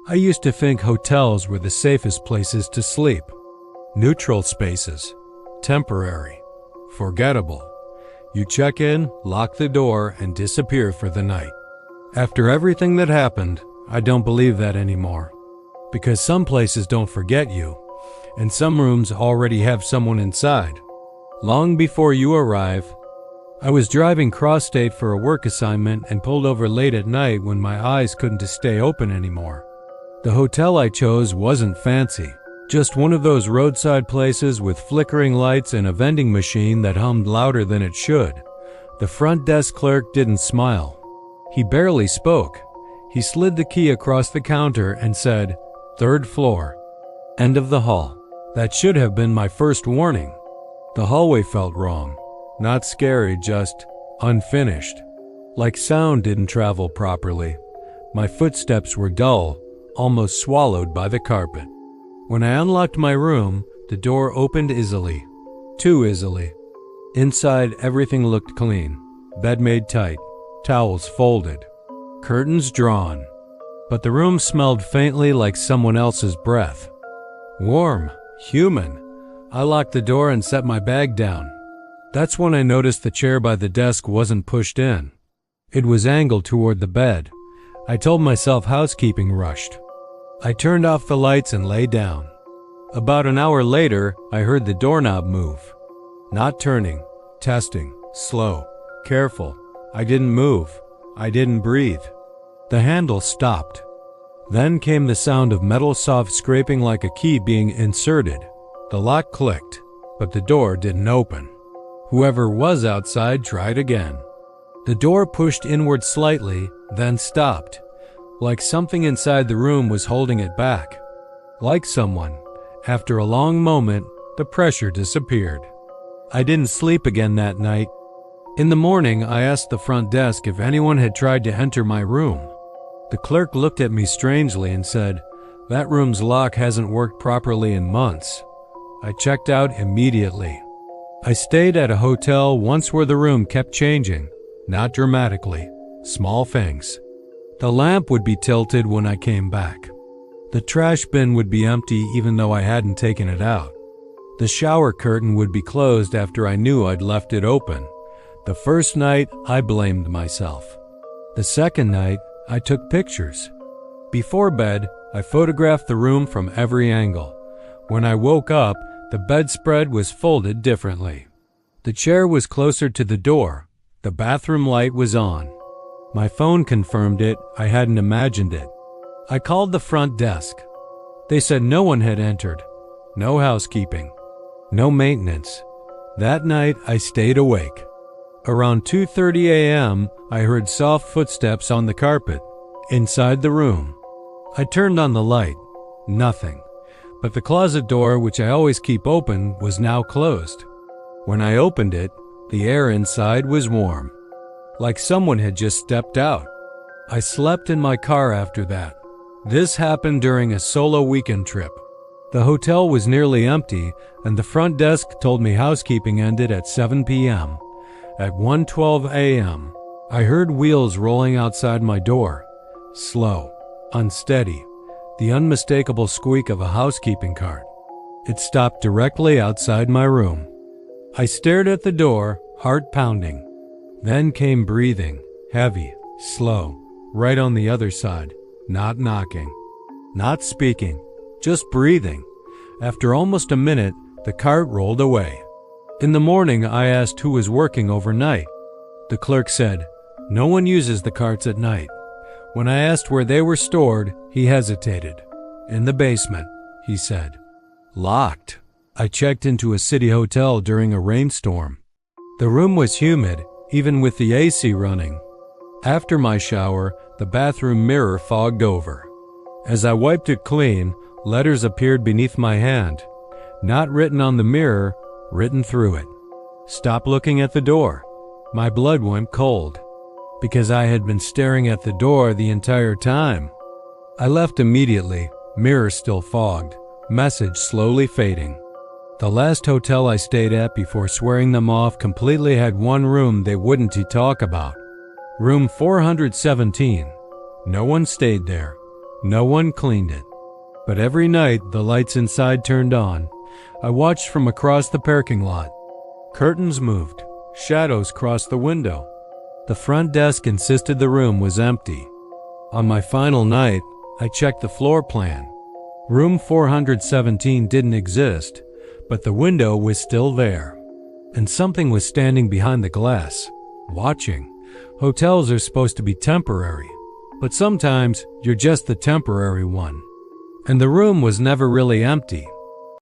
I used to think hotels were the safest places to sleep. Neutral spaces. Temporary. Forgettable. You check in, lock the door, and disappear for the night. After everything that happened, I don't believe that anymore. Because some places don't forget you, and some rooms already have someone inside. Long before you arrive, I was driving cross-state for a work assignment and pulled over late at night when my eyes couldn't stay open anymore. The hotel I chose wasn't fancy, just one of those roadside places with flickering lights and a vending machine that hummed louder than it should. The front desk clerk didn't smile. He barely spoke. He slid the key across the counter and said, "Third floor. End of the hall." That should have been my first warning. The hallway felt wrong. Not scary, just unfinished. Like sound didn't travel properly. My footsteps were dull, almost swallowed by the carpet. When I unlocked my room, the door opened easily. Too easily. Inside, everything looked clean. Bed made tight. Towels folded. Curtains drawn. But the room smelled faintly like someone else's breath. Warm. Human. I locked the door and set my bag down. That's when I noticed the chair by the desk wasn't pushed in. It was angled toward the bed. I told myself housekeeping rushed. I turned off the lights and lay down. About an hour later, I heard the doorknob move. Not turning, testing, slow, careful. I didn't move. I didn't breathe. The handle stopped. Then came the sound of metal soft scraping like a key being inserted. The lock clicked, but the door didn't open. Whoever was outside tried again. The door pushed inward slightly, then stopped, like something inside the room was holding it back. Like someone. After a long moment, the pressure disappeared. I didn't sleep again that night. In the morning, I asked the front desk if anyone had tried to enter my room. The clerk looked at me strangely and said, "That room's lock hasn't worked properly in months." I checked out immediately. I stayed at a hotel once where the room kept changing, not dramatically, small things. The lamp would be tilted when I came back. The trash bin would be empty even though I hadn't taken it out. The shower curtain would be closed after I knew I'd left it open. The first night, I blamed myself. The second night, I took pictures. Before bed, I photographed the room from every angle. When I woke up, the bedspread was folded differently. The chair was closer to the door. The bathroom light was on. My phone confirmed it. I hadn't imagined it. I called the front desk. They said no one had entered. No housekeeping. No maintenance. That night, I stayed awake. Around 2:30 a.m., I heard soft footsteps on the carpet. Inside the room. I turned on the light. Nothing. But the closet door, which I always keep open, was now closed. When I opened it, the air inside was warm. Like someone had just stepped out. I slept in my car after that. This happened during a solo weekend trip. The hotel was nearly empty, and the front desk told me housekeeping ended at 7 p.m. At 1:12 a.m., I heard wheels rolling outside my door. Slow, unsteady, the unmistakable squeak of a housekeeping cart. It stopped directly outside my room. I stared at the door, heart pounding. Then came breathing, heavy, slow, right on the other side, not knocking, not speaking, just breathing. After almost a minute, the cart rolled away. In the morning, I asked who was working overnight. The clerk said, "No one uses the carts at night." When I asked where they were stored, he hesitated. "In the basement," he said. Locked. I checked into a city hotel during a rainstorm. The room was humid, even with the AC running. After my shower, the bathroom mirror fogged over. As I wiped it clean, letters appeared beneath my hand. Not written on the mirror, written through it. "Stop looking at the door." My blood went cold. Because I had been staring at the door the entire time. I left immediately, mirror still fogged, message slowly fading. The last hotel I stayed at before swearing them off completely had one room they wouldn't talk about. Room 417. No one stayed there. No one cleaned it. But every night the lights inside turned on. I watched from across the parking lot. Curtains moved. Shadows crossed the window. The front desk insisted the room was empty. On my final night, I checked the floor plan. Room 417 didn't exist, but the window was still there. And something was standing behind the glass, watching. Hotels are supposed to be temporary, but sometimes you're just the temporary one. And the room was never really empty.